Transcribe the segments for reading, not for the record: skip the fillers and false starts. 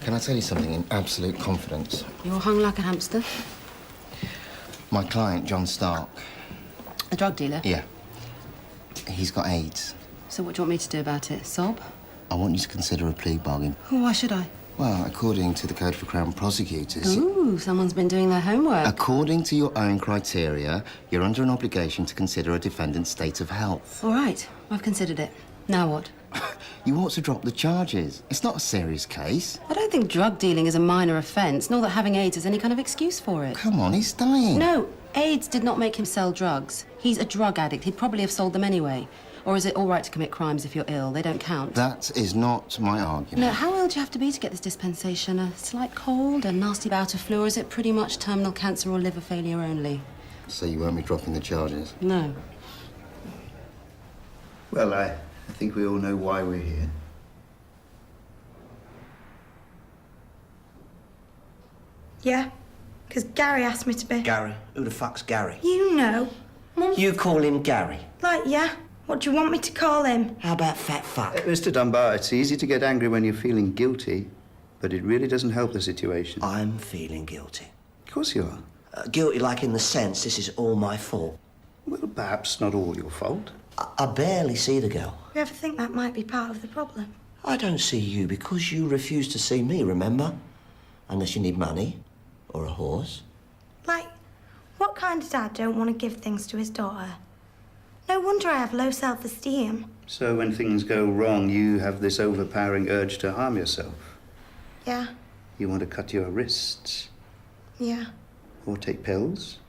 Can I tell you something in absolute confidence? You're hung like a hamster. My client, John Stark. A drug dealer? Yeah. He's got AIDS. So what do you want me to do about it? Sob? I want you to consider a plea bargain. Oh, why should I? Well, according to the Code for Crown Prosecutors... Ooh, someone's been doing their homework. According to your own criteria, you're under an obligation to consider a defendant's state of health. All right, I've considered it. Now what? You ought to drop the charges. It's not a serious case. I don't think drug dealing is a minor offence, nor that having AIDS is any kind of excuse for it. Come on, he's dying. No, AIDS did not make him sell drugs. He's a drug addict. He'd probably have sold them anyway. Or is it all right to commit crimes if you're ill? They don't count. That is not my argument. No, how ill do you have to be to get this dispensation? A slight cold, a nasty bout of flu, or is it pretty much terminal cancer or liver failure only? So you won't be dropping the charges? No. Well, I think we all know why we're here. Yeah, because Gary asked me to be. Gary? Who the fuck's Gary? You know. Mum. You call him Gary? Like, yeah. What do you want me to call him? How about fat fuck? Mr. Dunbar, it's easy to get angry when you're feeling guilty, but it really doesn't help the situation. I'm feeling guilty. Of course you are. Guilty like in the sense this is all my fault. Well, perhaps not all your fault. I barely see the girl. You ever think that might be part of the problem? I don't see you because you refuse to see me, remember? Unless you need money or a horse. Like, what kind of dad don't want to give things to his daughter? No wonder I have low self-esteem. So when things go wrong, you have this overpowering urge to harm yourself. Yeah, You want to cut your wrists yeah, or take pills.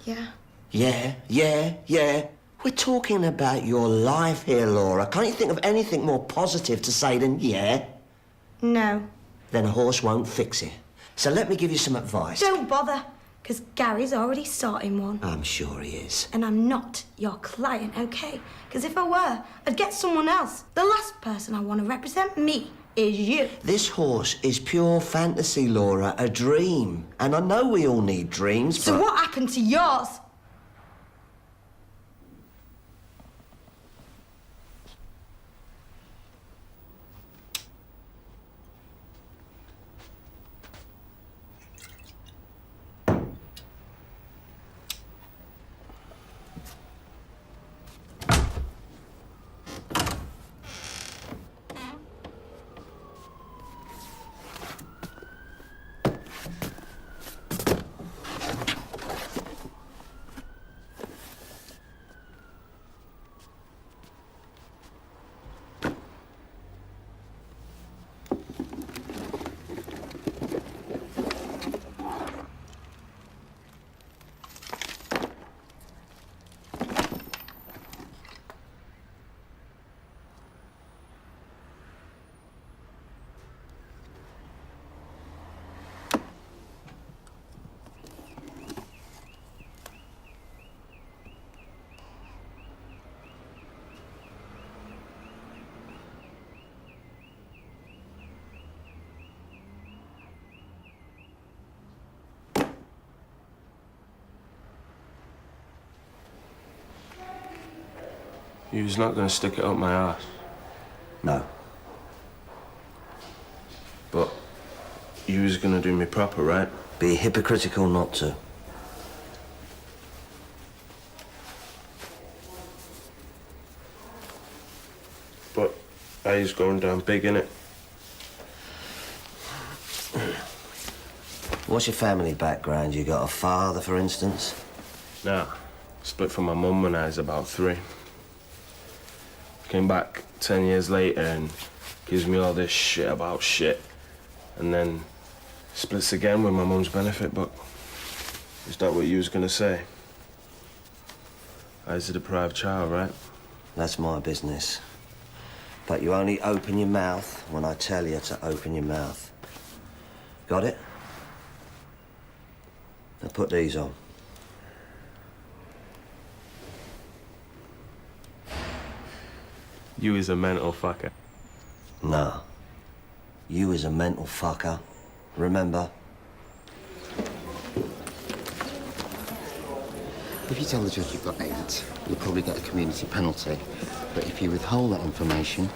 yeah. Yeah. We're talking about your life here, Laura. Can't you think of anything more positive to say than yeah? No. Then a horse won't fix it. So let me give you some advice. Don't bother, because Gary's already starting one. I'm sure he is. And I'm not your client, okay? Because if I were, I'd get someone else. The last person I want to represent me is you. This horse is pure fantasy, Laura, a dream. And I know we all need dreams, So but... what happened to yours? You was not gonna stick it up my ass. No. But you was gonna do me proper, right? Be hypocritical not to. But A's going down big, innit? What's your family background? You got a father, for instance? Nah, split from my mum when I was about 3. Came back 10 years later and gives me all this shit about shit. And then splits again with my mum's benefit book. Is that what you was gonna say? I was a deprived child, right? That's my business. But you only open your mouth when I tell you to open your mouth. Got it? Now put these on. You is a mental fucker. No. You is a mental fucker. Remember? If you tell the judge you've got AIDS, you'll probably get a community penalty. But if you withhold that information,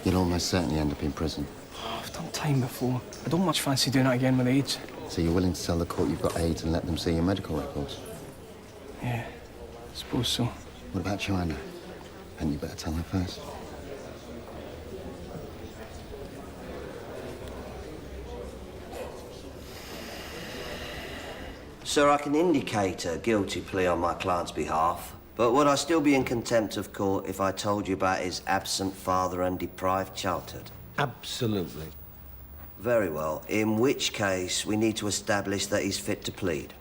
you'll almost certainly end up in prison. Oh, I've done time before. I don't much fancy doing that again with AIDS. So you're willing to tell the court you've got AIDS and let them see your medical records? Yeah, I suppose so. What about Joanna? And you better tell her first. Sir, I can indicate a guilty plea on my client's behalf, but would I still be in contempt of court if I told you about his absent father and deprived childhood? Absolutely. Very well, in which case we need to establish that he's fit to plead.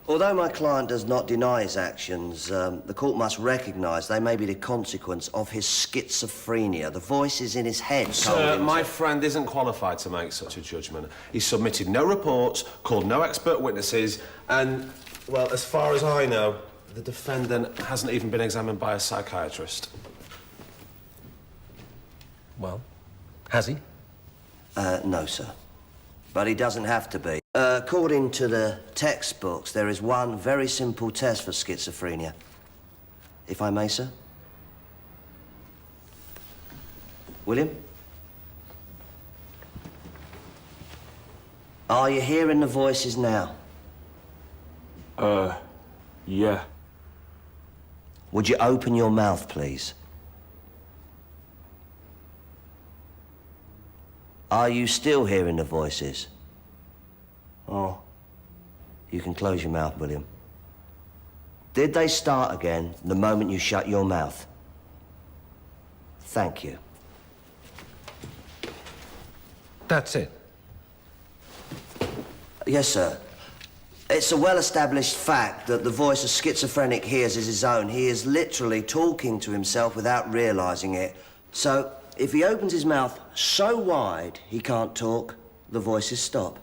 Although my client does not deny his actions, the court must recognise they may be the consequence of his schizophrenia. The voices in his head told Sir, him my friend isn't qualified to make such a judgment. He submitted no reports, called no expert witnesses, and, well, as far as I know, the defendant hasn't even been examined by a psychiatrist. Well, has he? No, sir. But he doesn't have to be. According to the textbooks, there is one very simple test for schizophrenia. If I may, sir? William? Are you hearing the voices now? Yeah. Would you open your mouth, please? Are you still hearing the voices? Oh. You can close your mouth, William. Did they start again the moment you shut your mouth? Thank you. That's it. Yes, sir. It's a well-established fact that the voice a schizophrenic hears is his own. He is literally talking to himself without realising it. So, if he opens his mouth so wide he can't talk, the voices stop.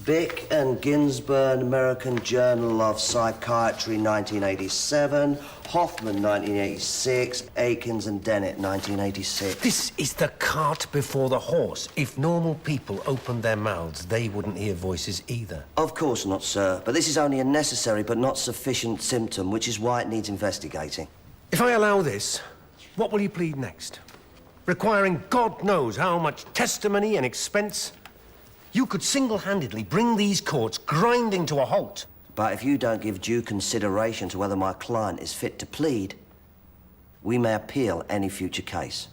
Bick and Ginsburg, American Journal of Psychiatry, 1987. Hoffman, 1986. Akins and Dennett, 1986. This is the cart before the horse. If normal people opened their mouths, they wouldn't hear voices either. Of course not, sir. But this is only a necessary but not sufficient symptom, which is why it needs investigating. If I allow this, what will you plead next? Requiring God knows how much testimony and expense? You could single-handedly bring these courts grinding to a halt. But if you don't give due consideration to whether my client is fit to plead, we may appeal any future case.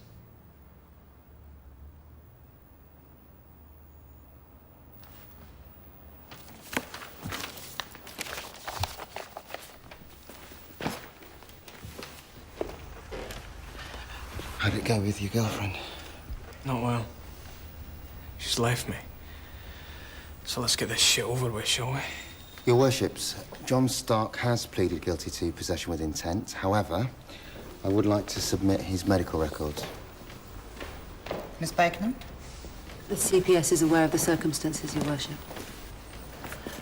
How'd it go with your girlfriend? Not well. She's left me. So let's get this shit over with, shall we? Your Worships, John Stark has pleaded guilty to possession with intent. However, I would like to submit his medical record. Miss Bakenham? The CPS is aware of the circumstances, Your Worship.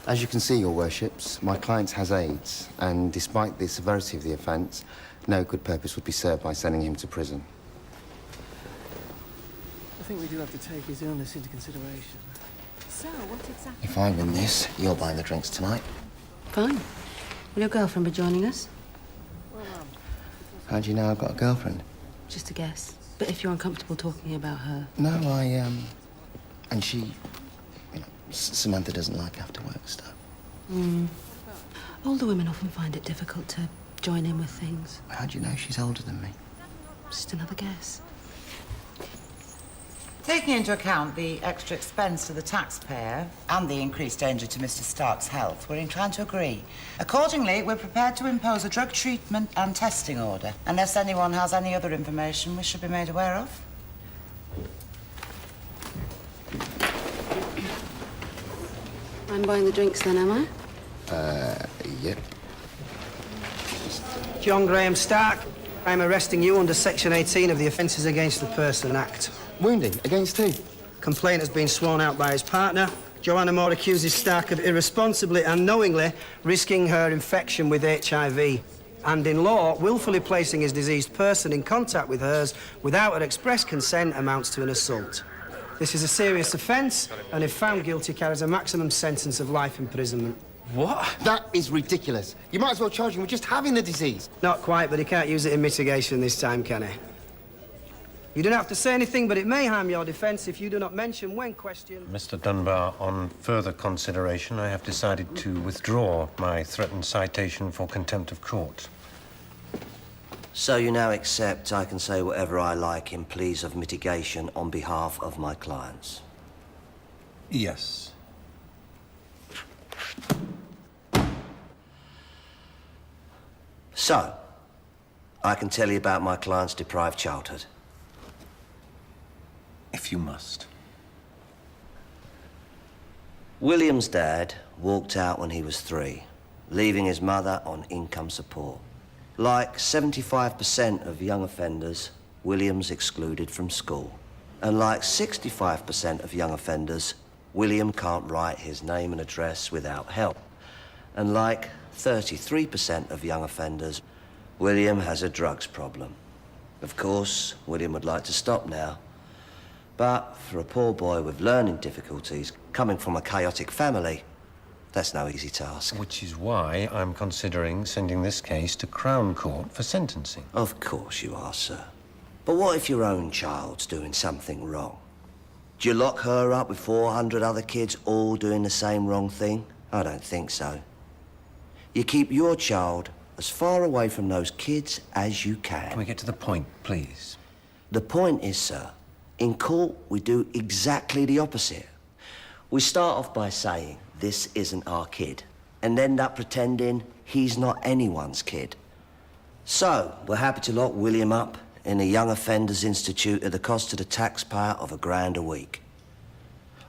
As you can see, Your Worships, my client has AIDS, and despite the severity of the offence, no good purpose would be served by sending him to prison. I think we do have to take his illness into consideration. So, what exactly? If I win this, you're buying the drinks tonight. Fine. Will your girlfriend be joining us? How do you know I've got a girlfriend? Just a guess. But if you're uncomfortable talking about her... No, and she... You know, Samantha doesn't like after-work stuff. Older women often find it difficult to join in with things. How do you know she's older than me? Just another guess. Taking into account the extra expense to the taxpayer and the increased danger to Mr. Stark's health, we're inclined to agree. Accordingly, we're prepared to impose a drug treatment and testing order, unless anyone has any other information we should be made aware of. I'm buying the drinks then, am I? Yep. John Graham Stark, I'm arresting you under Section 18 of the Offences Against the Person Act. Wounding? Against who? Complaint has been sworn out by his partner. Joanna Moore accuses Stark of irresponsibly and knowingly risking her infection with HIV. And in law, willfully placing his diseased person in contact with hers without her express consent amounts to an assault. This is a serious offence, and if found guilty, carries a maximum sentence of life imprisonment. What? That is ridiculous. You might as well charge him with just having the disease. Not quite, but he can't use it in mitigation this time, can he? You don't have to say anything, but it may harm your defence if you do not mention when questioned. Mr. Dunbar, on further consideration, I have decided to withdraw my threatened citation for contempt of court. So you now accept I can say whatever I like in pleas of mitigation on behalf of my clients? Yes. So, I can tell you about my client's deprived childhood. If you must. William's dad walked out when he was 3, leaving his mother on income support. Like 75% of young offenders, William's excluded from school. And like 65% of young offenders, William can't write his name and address without help. And like 33% of young offenders, William has a drugs problem. Of course, William would like to stop now. But for a poor boy with learning difficulties, coming from a chaotic family, that's no easy task. Which is why I'm considering sending this case to Crown Court for sentencing. Of course you are, sir. But what if your own child's doing something wrong? Do you lock her up with 400 other kids all doing the same wrong thing? I don't think so. You keep your child as far away from those kids as you can. Can we get to the point, please? The point is, sir, in court we do exactly the opposite. We start off by saying, this isn't our kid, and end up pretending he's not anyone's kid. So, we're happy to lock William up in a Young Offenders Institute at the cost to the taxpayer of £1 a week.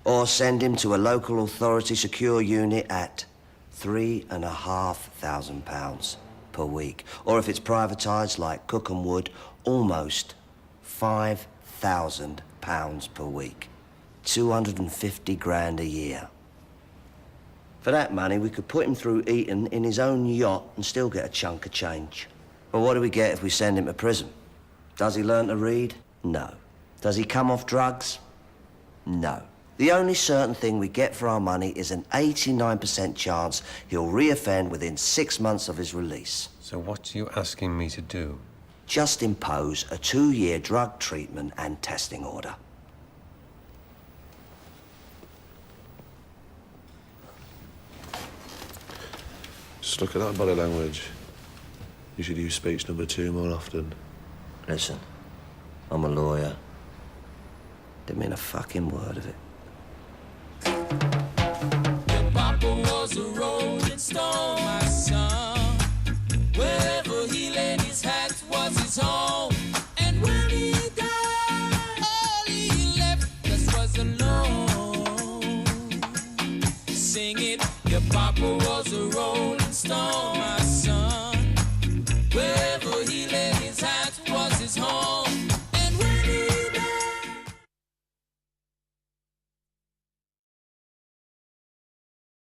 Or send him to a local authority secure unit at £3,500 per week. Or if it's privatised like Cook and Wood, almost £5,000 per week. 250 grand a year. For that money, we could put him through Eton in his own yacht and still get a chunk of change. But what do we get if we send him to prison? Does he learn to read? No. Does he come off drugs? No. The only certain thing we get for our money is an 89% chance he'll reoffend within 6 months of his release. So what are you asking me to do? Just impose a 2-year drug treatment and testing order. Just look at that body language. You should use speech number 2 more often. Listen, I'm a lawyer. Didn't mean a fucking word of it. Your papa was a rolling stone, my son. Wherever he laid his hat was his home. And when he died, all he left us was alone. Sing it, your papa was a rolling stone, my son. Wherever